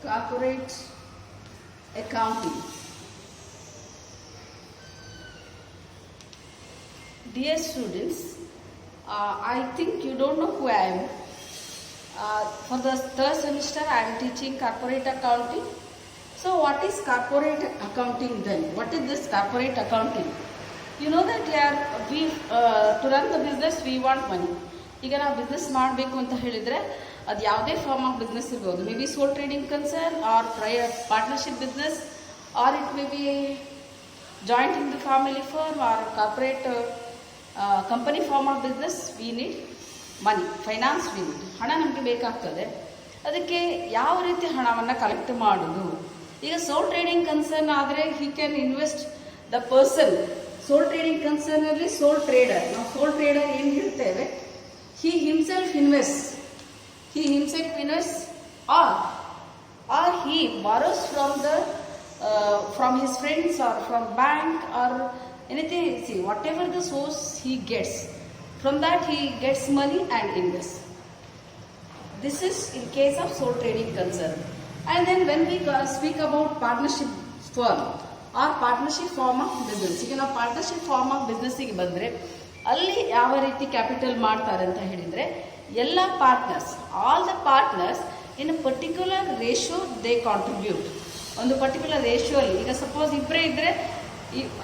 Corporate accounting. Dear students, I think you don't know who I am. For the third semester, I am teaching corporate accounting. So, what is corporate accounting then? What is this corporate accounting? You know that to run the business, we want money. ಈಗ ನಾವು business ಮಾಡಬೇಕು ಅಂತ ಹೇಳಿದರೆ ಅದು ಯಾವುದೇ form of business ಇರ್ಬೋದು. May be sole trading concern or partnership business or it may be joint in the family firm or corporate company form of business. We need money, finance we need. ಹಣ ನಮಗೆ ಬೇಕಾಗ್ತದೆ. ಅದಕ್ಕೆ ಯಾವ ರೀತಿ ಹಣವನ್ನು collect ಮಾಡೋದು? ಈಗ ಸೋಲ್ ಟ್ರೇಡಿಂಗ್ ಕನ್ಸರ್ನ್ ಆದರೆ he can invest the person. Sole trading ಕನ್ಸರ್ನಲ್ಲಿ ಸೋಲ್ ಟ್ರೇಡರ್, ನಾವು ಸೋಲ್ ಟ್ರೇಡರ್ ಏನು ಹೇಳ್ತೇವೆ, he himself invests or he borrows from his friends or from bank or anything. See, whatever the source he gets, from that he gets money and invests. This is in case of sole trading concern. And then when we speak about partnership firm or partnership form of business, ಈಗ ನಾವು partnership firm of ಬಿಸ್ನೆಸ್ಸಿಗೆ ಬಂದರೆ ಅಲ್ಲಿ ಯಾವ ರೀತಿ capital ಮಾಡ್ತಾರೆ ಅಂತ ಹೇಳಿದರೆ, ಎಲ್ಲ partners, all the partners in a particular ratio they contribute. ಒಂದು ಪರ್ಟಿಕ್ಯುಲರ್ ರೇಷಿಯೋಲ್ಲಿ, ಈಗ ಸಪೋಸ್ ಇಬ್ಬರೇ ಇದ್ದರೆ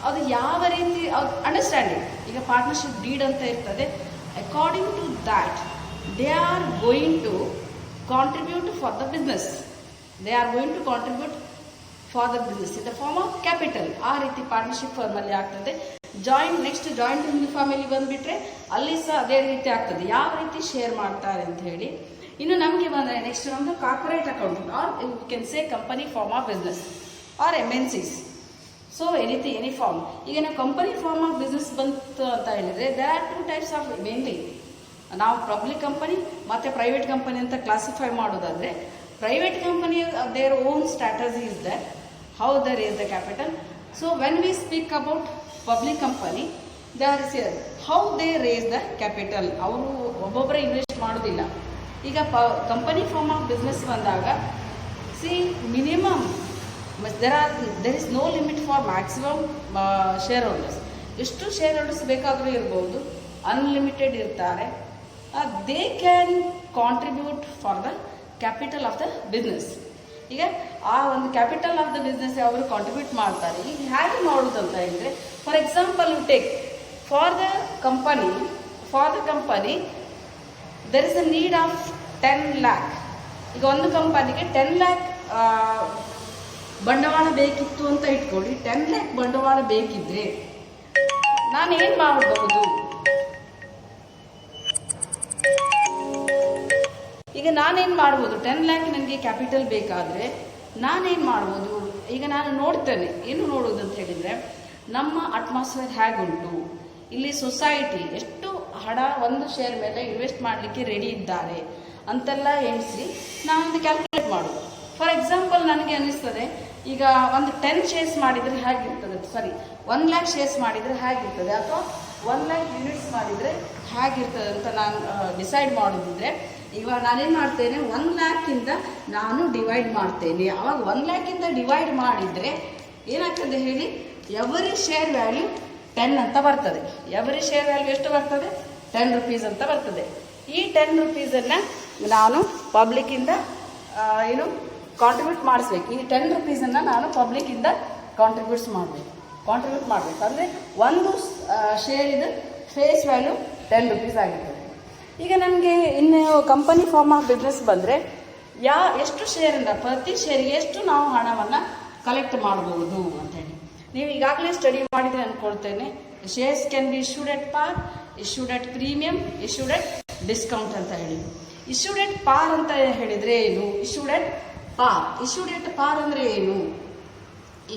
ಅದು ಯಾವ ರೀತಿ ಅಂಡರ್ಸ್ಟ್ಯಾಂಡಿಂಗ್, ಈಗ ಪಾರ್ಟ್ನರ್ಶಿಪ್ ಡೀಡ್ ಅಂತ ಇರ್ತದೆ. According to that they are going to contribute for the business. They are going to contribute for the business in the form of capital. ಆ ರೀತಿ ಪಾರ್ಟ್ನರ್ಶಿಪ್ ಫರ್ಮಲ್ಲಿ ಆಗ್ತದೆ. ನೆಕ್ಸ್ಟ್ ಜಾಯಿಂಟ್ ಇನ್ ಫ್ಯಾಮಿಲಿ ಬಂದುಬಿಟ್ರೆ ಅಲ್ಲಿ ಸಹ ಅದೇ ರೀತಿ ಆಗ್ತದೆ. ಯಾವ ರೀತಿ ಶೇರ್ ಮಾಡ್ತಾರೆ ಅಂತ ಹೇಳಿ. ಇನ್ನು ನಮಗೆ ಬಂದರೆ ನೆಕ್ಸ್ಟ್ ನಮ್ಮದು corporate accounting or you can say company form of business or MNCs. So any form. ಈಗ ನಾವು ಕಂಪನಿ ಫಾರ್ಮ್ ಆಫ್ ಬಿಸ್ನೆಸ್ ಬಂತು ಅಂತ ಹೇಳಿದರೆ there are two types of mainly. ನಾವು ಪಬ್ಲಿಕ್ ಕಂಪನಿ ಮತ್ತು ಪ್ರೈವೇಟ್ ಕಂಪನಿ ಅಂತ ಕ್ಲಾಸಿಫೈ ಮಾಡೋದಾದರೆ, private company their own strategy is that how they raise the capital. So when we speak about public company, they are how they raise the capital. ಅವರು ಒಬ್ಬೊಬ್ಬರೇ invest ಮಾಡೋದಿಲ್ಲ. ಈಗ company form of business ಬಂದಾಗ see minimum there is no limit for maximum shareholders. ಎಷ್ಟು shareholders ಬೇಕಾದರೂ ಇರ್ಬೋದು, unlimited ಇರ್ತಾರೆ. They can contribute for the capital of the business. ಈಗ ಆ ಒಂದು ಕ್ಯಾಪಿಟಲ್ ಆಫ್ ದ ಬಿಸ್ನೆಸ್ ಅವರು ಕಾಂಟ್ರಿಬ್ಯೂಟ್ ಮಾಡ್ತಾರೆ. ಈಗ ಹೇಗೆ ಮಾಡೋದು ಅಂತ ಹೇಳಿದರೆ, for example you take for the company there is a need of 10 lakh. ಈಗ ಒಂದು ಕಂಪನಿಗೆ 10 lakh ಬಂಡವಾಳ ಬೇಕಿತ್ತು ಅಂತ ಇಟ್ಕೊಳ್ಳಿ. 10 lakh ಬಂಡವಾಳ ಬೇಕಿದ್ರೆ ನಾನೇನು ಮಾಡಬಹುದು? ಈಗ ನಾನೇನು ಮಾಡ್ಬೋದು? 10 lakh ನನಗೆ ಕ್ಯಾಪಿಟಲ್ ಬೇಕಾದರೆ ನಾನೇನು ಮಾಡ್ಬೋದು? ಈಗ ನಾನು ನೋಡ್ತೇನೆ. ಏನು ನೋಡೋದು ಅಂತ ಹೇಳಿದರೆ, ನಮ್ಮ ಅಟ್ಮಾಸ್ಫಿಯರ್ ಹೇಗುಂಟು, ಇಲ್ಲಿ ಸೊಸೈಟಿ ಎಷ್ಟು ಹಣ ಒಂದು ಶೇರ್ ಮೇಲೆ ಇನ್ವೆಸ್ಟ್ ಮಾಡಲಿಕ್ಕೆ ರೆಡಿ ಇದ್ದಾರೆ ಅಂತೆಲ್ಲ ಎಣಿಸಿ ನಾನೊಂದು ಕ್ಯಾಲ್ಕುಲೇಟ್ ಮಾಡೋದು. ಫಾರ್ ಎಕ್ಸಾಂಪಲ್ ನನಗೆ ಅನ್ನಿಸ್ತದೆ, ಈಗ ಒಂದು 10 ಶೇರ್ಸ್ ಮಾಡಿದರೆ ಹೇಗಿರ್ತದೆ, 1 lakh ಶೇರ್ಸ್ ಮಾಡಿದರೆ ಹೇಗಿರ್ತದೆ, ಅಥವಾ 1 lakh ಯೂನಿಟ್ಸ್ ಮಾಡಿದರೆ ಹೇಗಿರ್ತದೆ ಅಂತ ನಾನು ಡಿಸೈಡ್ ಮಾಡೋದಿದ್ರೆ, ಈಗ ನಾನೇನು ಮಾಡ್ತೇನೆ, 1 lakh ಇಂದ ನಾನು ಡಿವೈಡ್ ಮಾಡ್ತೇನೆ. ಆವಾಗ 1 lakh ಇಂದ ಡಿವೈಡ್ ಮಾಡಿದರೆ ಏನಾಗ್ತದೆ ಹೇಳಿ, ಎವರಿ ಶೇರ್ ವ್ಯಾಲ್ಯೂ 10 ಅಂತ ಬರ್ತದೆ. ಎವರಿ ಶೇರ್ ವ್ಯಾಲ್ಯೂ ಎಷ್ಟು ಬರ್ತದೆ? 10 rupees ಅಂತ ಬರ್ತದೆ. ಈ 10 rupeesನ್ನು ನಾನು ಪಬ್ಲಿಕ್ಕಿಂದ ಕಾಂಟ್ರಿಬ್ಯೂಟ್ ಮಾಡಿಸ್ಬೇಕು. ಈ 10 rupeesನ್ನು ನಾನು ಪಬ್ಲಿಕ್ಕಿಂದ ಕಾಂಟ್ರಿಬ್ಯೂಟ್ ಮಾಡಬೇಕು. ಅಂದರೆ ಒಂದು ಶೇರಿದು ಫೇಸ್ ವ್ಯಾಲ್ಯೂ 10 rupees ಆಗಿರ್ತದೆ. ಈಗ ನಮಗೆ ಇನ್ನು ಕಂಪನಿ ಫಾರ್ಮ್ ಆಫ್ ಬಿಸ್ನೆಸ್ ಬಂದರೆ ಎಷ್ಟು ಶೇರಿಂದ ಪ್ರತಿ ಶೇರಿಗೆ ಎಷ್ಟು ನಾವು ಹಣವನ್ನು ಕಲೆಕ್ಟ್ ಮಾಡ್ಬೋದು ಅಂತೇಳಿ ನೀವು ಈಗಾಗಲೇ ಸ್ಟಡಿ ಮಾಡಿದರೆ ಅಂದ್ಕೊಳ್ತೇನೆ. ಶೇರ್ಸ್ ಕ್ಯಾನ್ ಬಿ ಇಶ್ಯೂಡ್ ಎಟ್ ಪಾರ್, ಇಶ್ಯೂಡ್ ಎಟ್ ಪ್ರೀಮಿಯಂ, ಇಶ್ಯೂಡ್ ಎಟ್ ಡಿಸ್ಕೌಂಟ್ ಅಂತ ಹೇಳಿ. ಇಶ್ಯೂಡ್ ಎಟ್ ಪಾರ್ ಅಂತ ಹೇಳಿದರೆ ಏನು? ಇಶ್ಯೂಡ್ ಎಟ್ ಪಾರ್ ಅಂದರೆ ಏನು?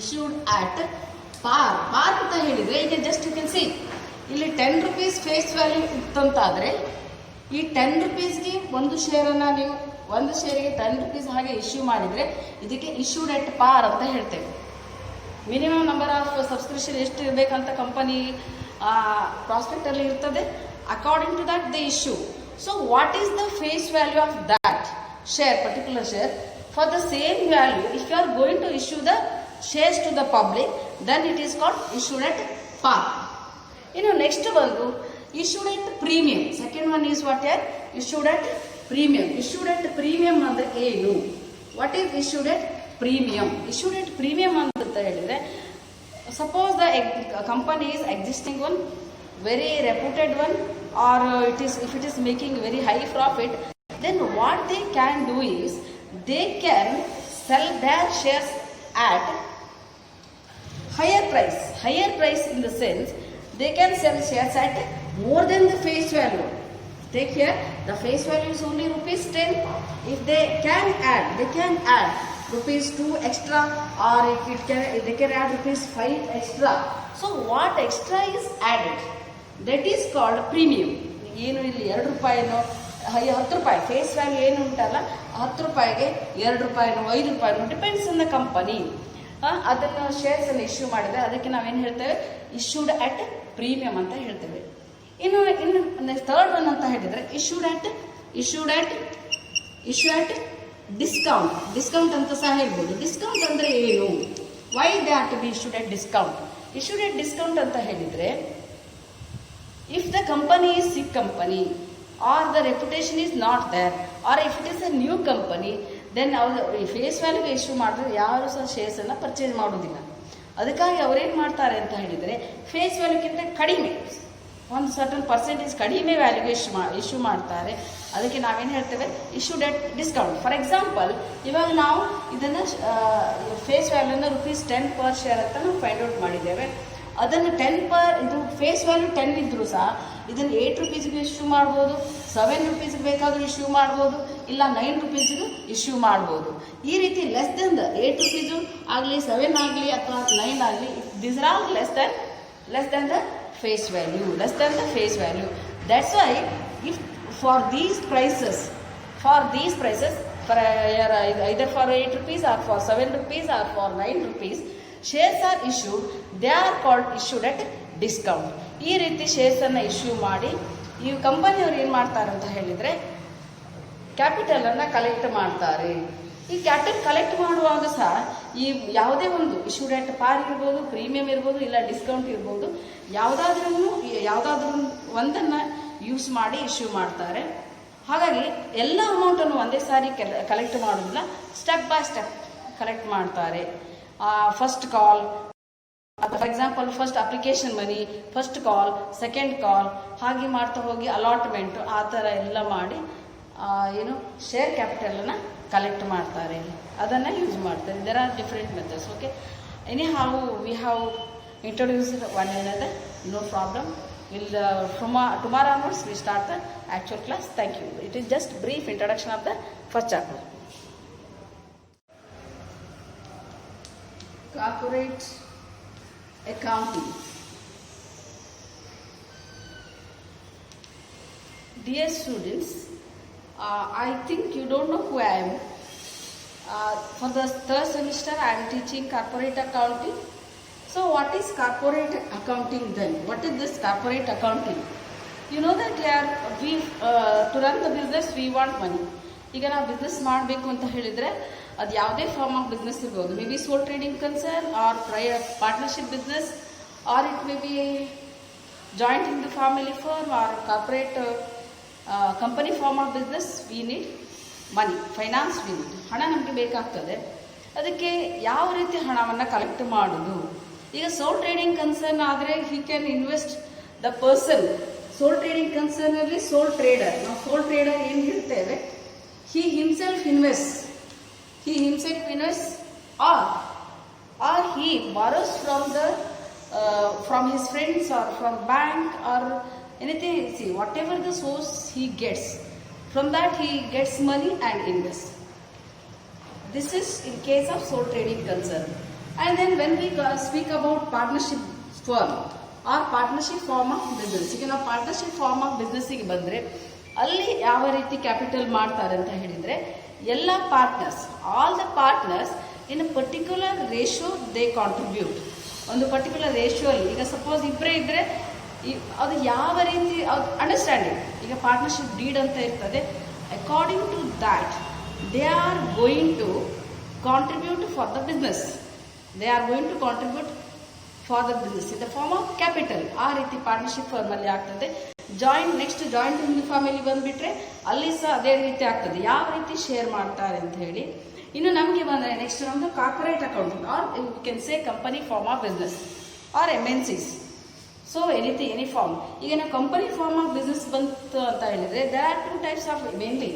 ಇಶ್ಯೂಡ್ ಅಟ್ ಪಾರ್ ಅಂತ ಹೇಳಿದರೆ, ಈಗ ಜಸ್ಟ್ ಯು ಕ್ಯಾನ್ ಸಿ ಇಲ್ಲಿ 10 rupees ಫೇಸ್ ವ್ಯಾಲ್ಯೂ ಇತ್ತಂತಾದರೆ ಈ 10 rupeesಗೆ ಒಂದು ಶೇರನ್ನು ನೀವು ಒಂದು ಶೇರಿಗೆ 10 rupees ಹಾಗೆ ಇಶ್ಯೂ ಮಾಡಿದರೆ ಇದಕ್ಕೆ ಇಶ್ಯೂಡ್ ಎಟ್ ಪಾರ್ ಅಂತ ಹೇಳ್ತೇವೆ. ಮಿನಿಮಮ್ ನಂಬರ್ ಆಫ್ ಸಬ್ಸ್ಕ್ರಿಪ್ಷನ್ ಎಷ್ಟು ಇರಬೇಕಂತ ಕಂಪನಿ ಪ್ರಾಸ್ಪೆಕ್ಟಲ್ಲಿ ಇರ್ತದೆ. According to that they issue. So what is the face value of that share, particular share? For the same value, if you are going to issue the shares to the public, then it is called issued at par. Next one, issued at premium. Second one is what here? Issued at premium. Issued at premium andre ಏನು? What is issued at premium? Issued at premium ಅಂತ ಹೇಳಿದ್ರೆ, suppose the company is existing one, very reputed one, or if it is making very high profit, then what they can do is they can sell their shares at higher price in the sense they can sell shares at more than the face value. Take here, the face value is only rupees 10. If they can add rupees 2 extra, or they can add rupees 5 extra. So what extra is added, that is called premium. ಏನು ಇಲ್ಲಿ 2 ರೂಪಾಯಿನೋ 10 ರೂಪಾಯಿ face value ಏನು ಉಂಟಲ್ಲ, 10 ರೂಪಾಯಿಗೆ 2 ರೂಪಾಯಿನೋ 5 ರೂಪಾಯಿನೋ depends on the company. ಅದನ್ನು shares ಅನ್ನು issue ಮಾಡಿದ್ರೆ ಅದಕ್ಕೆ ನಾವೇನು ಹೇಳ್ತೇವೆ, ಇಶ್ಯೂಡ್ ಅಟ್ ಪ್ರೀಮಿಯಂ ಅಂತ ಹೇಳ್ತೇವೆ. ಇನ್ನು ಥರ್ಡ್ ಒನ್ ಅಂತ ಹೇಳಿದ್ರೆ ಇಶ್ಯೂಡ್ ಅಟ್ ಡಿಸ್ಕೌಂಟ್ ಅಂತ ಸಹ ಹೇಳ್ಬೋದು. ಡಿಸ್ಕೌಂಟ್ ಅಂದ್ರೆ ಏನು? Why they have to be issued at discount? Issued at discount ಅಂತ ಹೇಳಿದ್ರೆ, if the company is sick company, or the reputation is not there, or if it is a new company, then ಅವರು face ವ್ಯಾಲ್ಯೂಗೆ issue ಮಾಡಿದ್ರೆ ಯಾರು ಸಹ shares ಅನ್ನ purchase ಮಾಡೋದಿಲ್ಲ. ಅದಕ್ಕಾಗಿ ಅವರೇನು ಮಾಡ್ತಾರೆ ಅಂತ ಹೇಳಿದರೆ, ಫೇಸ್ ವ್ಯಾಲ್ಯೂಗಿಂತ ಕಡಿಮೆ ಒಂದು ಸರ್ಟನ್ ಪರ್ಸೆಂಟೇಜ್ ಕಡಿಮೆ ವ್ಯಾಲ್ಯೂಗೆ ಇಶ್ಯೂ ಮಾಡ್ತಾರೆ. ಅದಕ್ಕೆ ನಾವೇನು ಹೇಳ್ತೇವೆ, issued at discount. For example, ಇವಾಗ ನಾವು ಇದನ್ನು ಫೇಸ್ ವ್ಯಾಲ್ಯೂನ rupees 10 per share ಅಂತ ನಾವು ಫೈಂಡ್ ಔಟ್ ಮಾಡಿದ್ದೇವೆ. ಅದನ್ನು 10 ಇದು ಫೇಸ್ ವ್ಯಾಲ್ಯೂ 10 ಇದ್ರೂ ಸಹ ಇದನ್ನು 8 ರೂಪೀಸ್ಗೆ ಇಶ್ಯೂ ಮಾಡ್ಬೋದು, 7 ರೂಪೀಸ್ಗೆ ಬೇಕಾದರೂ ಇಶ್ಯೂ ಮಾಡ್ಬೋದು, ಇಲ್ಲ 9 ರೂಪೀಸ್ಗೂ ಇಶ್ಯೂ ಮಾಡ್ಬೋದು. ಈ ರೀತಿ ಲೆಸ್ ದೆನ್ ದ 8 ರೂಪೀಸು ಆಗಲಿ, 7 ಆಗಲಿ, ಅಥವಾ 9 ಆಗಲಿ, these are all less than the face value. That's why if for these prices, for either for 8 rupees or for 7 rupees or for 9 rupees, shares are issued, they are called issued at discount. ಈ ರೀತಿ shares ಅನ್ನ issue ಮಾಡಿ ಈ ಕಂಪನಿಯವರು ಏನು ಮಾಡ್ತಾರೆ ಅಂತ ಹೇಳಿದ್ರೆ, ಕ್ಯಾಪಿಟಲ್ ಅನ್ನ ಕಲೆಕ್ಟ್ ಮಾಡ್ತಾರೆ. ಈ ಕ್ಯಾಪಿಟಲ್ ಕಲೆಕ್ಟ್ ಮಾಡುವಾಗ ಸಹ ಈ ಯಾವುದೇ ಒಂದು ಇಶ್ಯೂಡ್ ಅಟ್ ಪಾರ್ ಇರ್ಬೋದು, ಪ್ರೀಮಿಯಂ ಇರ್ಬೋದು, ಇಲ್ಲ ಡಿಸ್ಕೌಂಟ್ ಇರ್ಬೋದು, ಯಾವುದಾದ್ರೂ ಒಂದನ್ನ ಯೂಸ್ ಮಾಡಿ ಇಶ್ಯೂ ಮಾಡ್ತಾರೆ. ಹಾಗಾಗಿ ಎಲ್ಲ ಅಮೌಂಟನ್ನು ಒಂದೇ ಸಾರಿ ಕಲೆಕ್ಟ್ ಮಾಡೋದಿಲ್ಲ, ಸ್ಟೆಪ್ ಬೈ ಸ್ಟೆಪ್ ಕಲೆಕ್ಟ್ ಮಾಡ್ತಾರೆ. First call, for example first application money, first call, second ಕಾಲ್, ಹಾಗೆ ಮಾಡ್ತಾ ಹೋಗಿ ಅಲಾಟ್ಮೆಂಟ್, ಆ ಥರ ಎಲ್ಲ ಮಾಡಿ ಶೇರ್ ಕ್ಯಾಪಿಟಲನ್ನು ಕಲೆಕ್ಟ್ ಮಾಡ್ತಾರೆ, ಅದನ್ನು ಯೂಸ್ ಮಾಡ್ತಾರೆ. There are different methods. Okay, anyhow we have introduced one another, no problem. From tomorrow onwards we start the actual class. Thank you. It is just brief introduction of the first chapter. Corporate accounting. Dear students, I think you don't know who I am. For the third semester I am teaching corporate accounting. So what is corporate accounting then? What is this corporate accounting? You know that to run the business we want money. ಈಗ ನಾವು business ಮಾಡಬೇಕು ಅಂತ ಹೇಳಿದರೆ ಅದು ಯಾವುದೇ form of business ಇರ್ಬೋದು. May be sole trading concern, or partnership business, or it may be joint in the family firm, or corporate company form of business. We need money, finance we need, ಹಣ ನಮಗೆ ಬೇಕಾಗ್ತದೆ. ಅದಕ್ಕೆ ಯಾವ ರೀತಿ ಹಣವನ್ನು collect ಮಾಡೋದು? ಈಗ ಸೋಲ್ ಟ್ರೇಡಿಂಗ್ ಕನ್ಸರ್ನ್ ಆದರೆ he can invest the person. Sole trading concern ಅಲ್ಲಿ ಸೋಲ್ ಟ್ರೇಡರ್, ನಾವು ಸೋಲ್ ಟ್ರೇಡರ್ ಏನು ಹೇಳ್ತೇವೆ, he himself invests or he borrows from his friends or from bank or anything. See, whatever the source he gets, from that he gets money and invests. This is in case of sole trading concern. And then when we speak about partnership firm or partnership form of business, ಈಗ ನಾವು partnership firm of ಬಿಸ್ನೆಸ್ಸಿಗೆ ಬಂದರೆ ಅಲ್ಲಿ ಯಾವ ರೀತಿ capital ಮಾಡ್ತಾರೆ ಅಂತ ಹೇಳಿದರೆ, ಎಲ್ಲ partners, all the partners in a particular ratio they contribute. ಒಂದು ಪರ್ಟಿಕ್ಯುಲರ್ ರೇಷಿಯೋಲ್ಲಿ, ಈಗ ಸಪೋಸ್ ಇಬ್ಬರೇ ಇದ್ದರೆ ಅದು ಯಾವ ರೀತಿ ಅಂಡರ್ಸ್ಟ್ಯಾಂಡಿಂಗ್, ಈಗ ಪಾರ್ಟ್ನರ್ಶಿಪ್ ಡೀಡ್ ಅಂತ ಇರ್ತದೆ. According to that they are going to contribute for the business. They are going to contribute for the business in the form of capital. ಆ ರೀತಿ ಪಾರ್ಟ್ನರ್ಶಿಪ್ ಫರ್ಮ್ ಅಲ್ಲಿ ಆಗ್ತದೆ. ನೆಕ್ಸ್ಟ್ ಜಾಯಿಂಟ್ ಫ್ಯಾಮಿಲಿ ಬಂದ್ಬಿಟ್ರೆ ಅಲ್ಲಿ ಸಹ ಅದೇ ರೀತಿ ಆಗ್ತದೆ. ಯಾವ ರೀತಿ ಶೇರ್ ಮಾಡ್ತಾರೆ ಅಂತ ಹೇಳಿ. ಇನ್ನು ನಮಗೆ ಬಂದರೆ ನೆಕ್ಸ್ಟ್ ನಮ್ದು corporate accounting or you can say company form of business or MNCs. So any form. ಈಗ ನಾವು ಕಂಪನಿ ಫಾರ್ಮ್ ಆಫ್ ಬಿಸ್ನೆಸ್ ಬಂತು ಅಂತ ಹೇಳಿದ್ರೆ there are 2 types of mainly.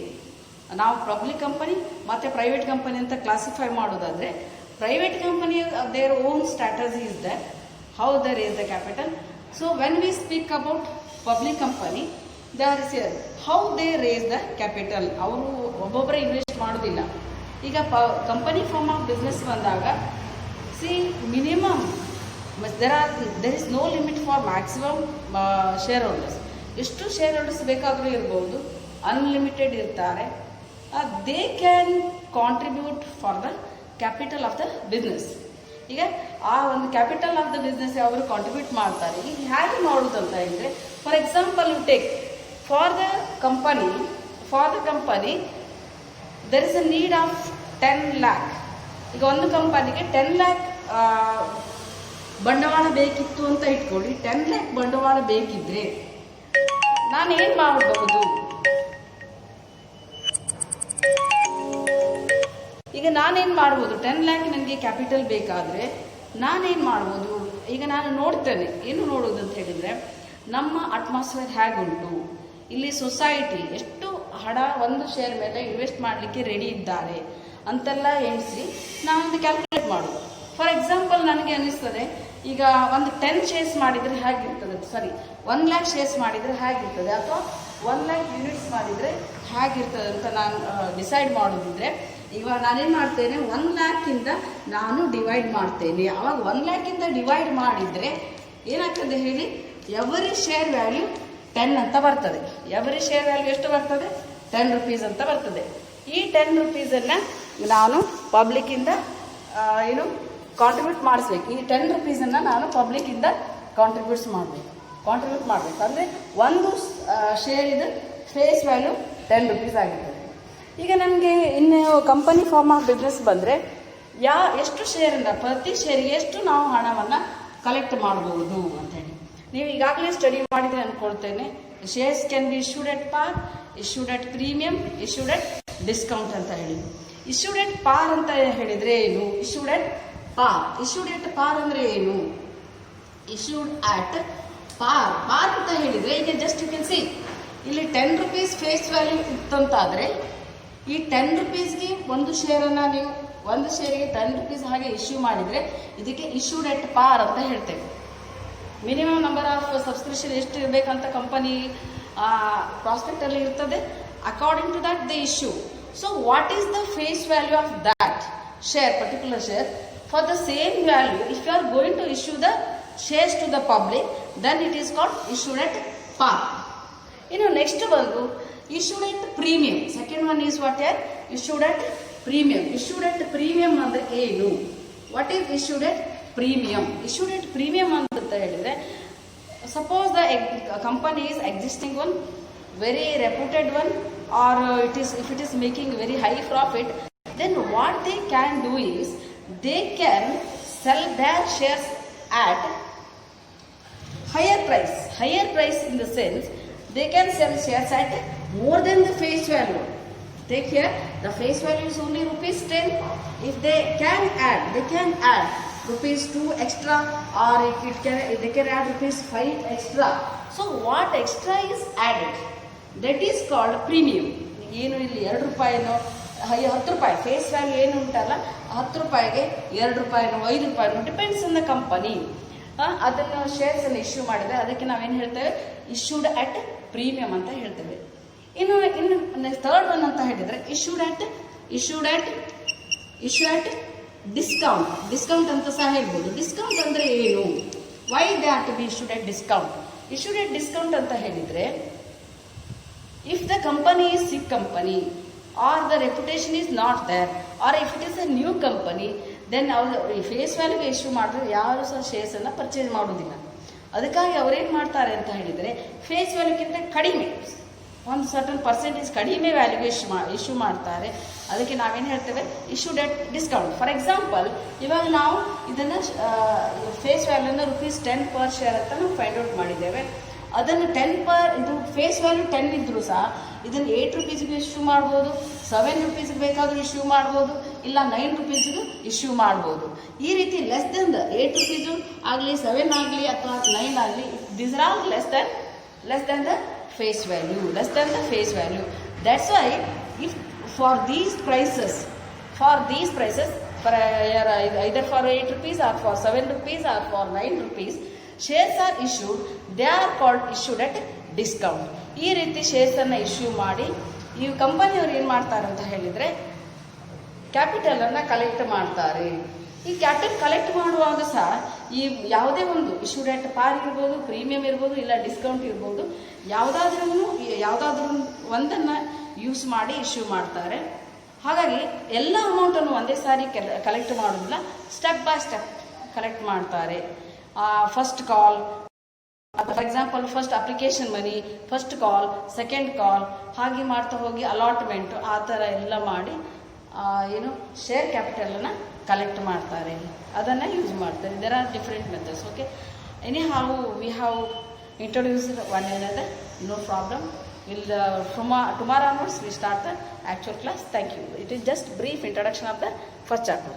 ನಾವು ಪಬ್ಲಿಕ್ ಕಂಪನಿ ಮತ್ತು ಪ್ರೈವೇಟ್ ಕಂಪನಿ ಅಂತ ಕ್ಲಾಸಿಫೈ ಮಾಡೋದಾದರೆ, private company their own strategy is that how they raise the capital. So when we speak about public company, there is how they raise the capital. ಅವರು ಒಬ್ಬೊಬ್ಬರೇ invest ಮಾಡೋದಿಲ್ಲ. ಈಗ company form of business ಬಂದಾಗ minimum there is no limit for maximum shareholders. ಎಷ್ಟು shareholders ಬೇಕಾದರೂ ಇರ್ಬೋದು, unlimited ಇರ್ತಾರೆ. They can contribute for the capital of the business. ಈಗ ಆ ಒಂದು ಕ್ಯಾಪಿಟಲ್ ಆಫ್ ದ ಬಿಸ್ನೆಸ್ ಅವರು ಕಾಂಟ್ರಿಬ್ಯೂಟ್ ಮಾಡ್ತಾರೆ. ಈಗ ಹೇಗೆ ಮಾಡೋದು ಅಂತ ಹೇಳಿದ್ರೆ, for example you take for the company there is a need of 10 lakh. ಈಗ ಒಂದು ಕಂಪನಿಗೆ 10 lakh ಬಂಡವಾಳ ಬೇಕಿತ್ತು ಅಂತ ಇಟ್ಕೊಳ್ಳಿ. 10 lakh ಬಂಡವಾಳ ಬೇಕಿದ್ರೆ ನಾನೇನು ಮಾಡಬಹುದು? ಈಗ ನಾನೇನು ಮಾಡ್ಬೋದು? 10 lakh ನನಗೆ ಕ್ಯಾಪಿಟಲ್ ಬೇಕಾದರೆ ನಾನೇನು ಮಾಡ್ಬೋದು? ಈಗ ನಾನು ನೋಡ್ತೇನೆ. ಏನು ನೋಡೋದು ಅಂತ ಹೇಳಿದರೆ, ನಮ್ಮ ಅಟ್ಮಾಸ್ಫಿಯರ್ ಹೇಗುಂಟು, ಇಲ್ಲಿ ಸೊಸೈಟಿ ಎಷ್ಟು ಹಣ ಒಂದು ಶೇರ್ ಮೇಲೆ ಇನ್ವೆಸ್ಟ್ ಮಾಡಲಿಕ್ಕೆ ರೆಡಿ ಇದ್ದಾರೆ ಅಂತೆಲ್ಲ ಎಣಿಸಿ ನಾವೊಂದು ಕ್ಯಾಲ್ಕುಲೇಟ್ ಮಾಡೋದು. ಫಾರ್ ಎಕ್ಸಾಂಪಲ್ ನನಗೆ ಅನಿಸ್ತದೆ, ಈಗ ಒಂದು 10 ಶೇರ್ಸ್ ಮಾಡಿದರೆ ಹೇಗಿರ್ತದೆ, 1 lakh ಶೇರ್ಸ್ ಮಾಡಿದರೆ ಹೇಗಿರ್ತದೆ, ಅಥವಾ 1 lakh ಯೂನಿಟ್ಸ್ ಮಾಡಿದರೆ ಹೇಗಿರ್ತದೆ ಅಂತ ನಾನು ಡಿಸೈಡ್ ಮಾಡೋದಿದ್ರೆ, ಈಗ ನಾನೇನು ಮಾಡ್ತೇನೆ, 1 lakh ಇಂದ ನಾನು ಡಿವೈಡ್ ಮಾಡ್ತೇನೆ. ಅವಾಗ 1 lakh ಇಂದ ಡಿವೈಡ್ ಮಾಡಿದರೆ ಏನಾಗ್ತದೆ ಹೇಳಿ, ಎವರಿ ಶೇರ್ ವ್ಯಾಲ್ಯೂ 10 ಅಂತ ಬರ್ತದೆ. ಎವರಿ ಶೇರ್ ವ್ಯಾಲ್ಯೂ ಎಷ್ಟು ಬರ್ತದೆ? 10 rupees ಅಂತ ಬರ್ತದೆ. ಈ 10 rupeesನ್ನು ನಾನು ಪಬ್ಲಿಕ್ಕಿಂದ ಕಾಂಟ್ರಿಬ್ಯೂಟ್ ಮಾಡಿಸ್ಬೇಕು. ಈ 10 rupeesನ್ನು ನಾನು ಪಬ್ಲಿಕ್ಕಿಂದ ಕಾಂಟ್ರಿಬ್ಯೂಟ್ ಮಾಡಬೇಕು. ಅಂದರೆ ಒಂದು ಶೇರ್ ಇದು ಫೇಸ್ ವ್ಯಾಲ್ಯೂ 10 rupees ಆಗಿರ್ತದೆ. ಈಗ ನಮಗೆ ಇನ್ನು ಕಂಪನಿ ಫಾರ್ಮ್ ಆಫ್ ಬಿಸ್ನೆಸ್ ಬಂದರೆ ಎಷ್ಟು ಶೇರಿಂದ ಪ್ರತಿ ಶೇರಿಗೆ ಎಷ್ಟು ನಾವು ಹಣವನ್ನು ಕಲೆಕ್ಟ್ ಮಾಡ್ಬೋದು ಅಂತೇಳಿ ನೀವು ಈಗಾಗಲೇ ಸ್ಟಡಿ ಮಾಡಿದರೆ ಅಂದ್ಕೊಳ್ತೇನೆ. ಶೇರ್ಸ್ ಕ್ಯಾನ್ ಬಿ ಇಶ್ಯೂಡ್ ಎಟ್ ಪಾರ್, ಇಶ್ಯೂಡ್ ಎಟ್ ಪ್ರೀಮಿಯಂ, ಇಶ್ಯೂಡ್ ಎಟ್ ಡಿಸ್ಕೌಂಟ್ ಅಂತ ಹೇಳಿ. ಇಶ್ಯೂಡ್ ಎಟ್ ಪಾರ್ ಅಂತ ಹೇಳಿದರೆ ಏನು? ಇಶ್ಯೂಡ್ ಎಟ್ ಪಾರ್ ಅಂದರೆ ಏನು? ಇಶ್ಯೂಡ್ ಅಟ್ ಪಾರ್ ಅಂತ ಹೇಳಿದರೆ, ಈಗ ಜಸ್ಟ್ ಯು ಕ್ಯಾನ್ ಸಿ ಇಲ್ಲಿ 10 rupees ಫೇಸ್ ವ್ಯಾಲ್ಯೂ ಇತ್ತಂತಾದರೆ ಈ 10 rupeesಗೆ ಒಂದು ಶೇರನ್ನು ನೀವು ಒಂದು ಶೇರಿಗೆ 10 rupees ಹಾಗೆ ಇಶ್ಯೂ ಮಾಡಿದರೆ ಇದಕ್ಕೆ ಇಶ್ಯೂಡ್ ಎಟ್ ಪಾರ್ ಅಂತ ಹೇಳ್ತೇವೆ. ಮಿನಿಮಮ್ ನಂಬರ್ ಆಫ್ ಸಬ್ಸ್ಕ್ರಿಪ್ಷನ್ ಎಷ್ಟು ಇರಬೇಕಂತ ಕಂಪನಿ ಪ್ರಾಸ್ಪೆಕ್ಟಲ್ಲಿ ಇರ್ತದೆ. According to that they issue. So what is the face value of that share, particular share? For the same value, if you are going to issue the shares to the public, then it is called issued at par. Next ಬಂದು issued at premium. Second one is what here? Issued at premium. Issued at premium ಅಂದರೆ ಏನು? What is issued at premium? Issued at premium ಅಂತ ಹೇಳಿದರೆ, suppose the company is existing one, very reputed one, or if it is making very high profit, then what they can do is they can sell their shares at higher price in the sense they can sell shares at more than the face value. Take here, the face value is only ₹10. If they can add ₹2 extra, or they can add ₹5 extra. So what extra is added, that is called premium. ಏನು ಇಲ್ಲಿ ₹2 ₹10 face value ಏನು ಉಂಟಲ್ಲ, ₹10ಗೆ ₹2 ₹5 depends on the company. ಅದನ್ನು ಶೇರ್ಸನ್ನು issue ಮಾಡಿದರೆ ಅದಕ್ಕೆ ನಾವೇನು ಹೇಳ್ತೇವೆ? Issued at premium ಅಂತ ಹೇಳ್ತೇವೆ. ಇನ್ನು ಥರ್ಡ್ ಒನ್ ಅಂತ ಹೇಳಿದರೆ ಇಶ್ಯೂಡ್ ಅಟ್ ಡಿಸ್ಕೌಂಟ್ ಅಂತ ಸಹ ಹೇಳ್ಬೋದು. ಡಿಸ್ಕೌಂಟ್ ಅಂದರೆ ಏನು? Why they are to be issued at discount? Issued at discount ಅಂತ ಹೇಳಿದರೆ, if the company is sick company, or the reputation is not there, or if it is a new company, then ಅವರು face ವ್ಯಾಲ್ಯೂಗೆ issue ಮಾಡಿದ್ರೆ ಯಾರು ಸಹ ಶೇರ್ಸನ್ನು purchase ಮಾಡೋದಿಲ್ಲ. ಅದಕ್ಕಾಗಿ ಅವರೇನು ಮಾಡ್ತಾರೆ ಅಂತ ಹೇಳಿದರೆ, ಫೇಸ್ ವ್ಯಾಲ್ಯೂಗಿಂತ ಕಡಿಮೆ ಒಂದು ಸರ್ಟನ್ ಪರ್ಸೆಂಟೇಜ್ ಕಡಿಮೆ ವ್ಯಾಲ್ಯೂಗೆ ಇಶ್ಯೂ ಮಾಡ್ತಾರೆ. ಅದಕ್ಕೆ ನಾವೇನು ಹೇಳ್ತೇವೆ, issued at discount. For example, ಇವಾಗ ನಾವು ಇದನ್ನು ಫೇಸ್ ವ್ಯಾಲ್ಯೂನ ₹10 per share ಅಂತ ನಾವು ಫೈಂಡ್ ಔಟ್ ಮಾಡಿದ್ದೇವೆ. ಅದನ್ನು ಇದು ಫೇಸ್ ವ್ಯಾಲ್ಯೂ 10 ಇದ್ರೂ ಸಹ ಇದನ್ನು ₹8 ಇಶ್ಯೂ ಮಾಡ್ಬೋದು, ₹7 ಬೇಕಾದರೂ ಇಶ್ಯೂ ಮಾಡ್ಬೋದು, ಇಲ್ಲ ₹9 ಇಶ್ಯೂ ಮಾಡ್ಬೋದು. ಈ ರೀತಿ ಲೆಸ್ ದೆನ್ ದ ₹8 ಆಗಲಿ, 7 ಆಗಲಿ ಅಥವಾ 9 ಆಗಲಿ, these are all less than the face value. That's why if for these prices for either for ₹8 or for ₹7 or for ₹9 shares are issued, they are called issued at discount. ಈ ರೀತಿ shares ಅನ್ನು issue ಮಾಡಿ ಈ ಕಂಪನಿಯವರು ಏನು ಮಾಡ್ತಾರೆ ಅಂತ ಹೇಳಿದ್ರೆ ಕ್ಯಾಪಿಟಲ್ ಅನ್ನ ಕಲೆಕ್ಟ್ ಮಾಡ್ತಾರೆ. ಈ ಕ್ಯಾಪಿಟಲ್ ಕಲೆಕ್ಟ್ ಮಾಡುವಾಗ ಸಹ ಈ ಯಾವುದೇ ಒಂದು ಇಶ್ಯೂಡ್ ಅಟ್ ಪಾರ್ ಇರ್ಬೋದು, ಪ್ರೀಮಿಯಂ ಇರ್ಬೋದು, ಇಲ್ಲ ಡಿಸ್ಕೌಂಟ್ ಇರ್ಬೋದು, ಯಾವುದಾದ್ರೂ ಒಂದನ್ನು ಯೂಸ್ ಮಾಡಿ ಇಶ್ಯೂ ಮಾಡ್ತಾರೆ. ಹಾಗಾಗಿ ಎಲ್ಲ ಅಮೌಂಟನ್ನು ಒಂದೇ ಸಾರಿ ಕಲೆಕ್ಟ್ ಮಾಡೋದಿಲ್ಲ, ಸ್ಟೆಪ್ ಬೈ ಸ್ಟೆಪ್ ಕಲೆಕ್ಟ್ ಮಾಡ್ತಾರೆ. First call, for example first application money, first call, second ಕಾಲ್, ಹಾಗೆ ಮಾಡ್ತಾ ಹೋಗಿ ಅಲಾಟ್ಮೆಂಟ್, ಆ ಥರ ಎಲ್ಲ ಮಾಡಿ ಶೇರ್ ಕ್ಯಾಪಿಟಲನ್ನು ಕಲೆಕ್ಟ್ ಮಾಡ್ತಾರೆ, ಅದನ್ನು ಯೂಸ್ ಮಾಡ್ತಾರೆ. There are different methods. Okay, anyhow we have introduced one another, no problem. Tomorrow onwards we start the actual class. Thank you. It is just brief introduction of the first chapter.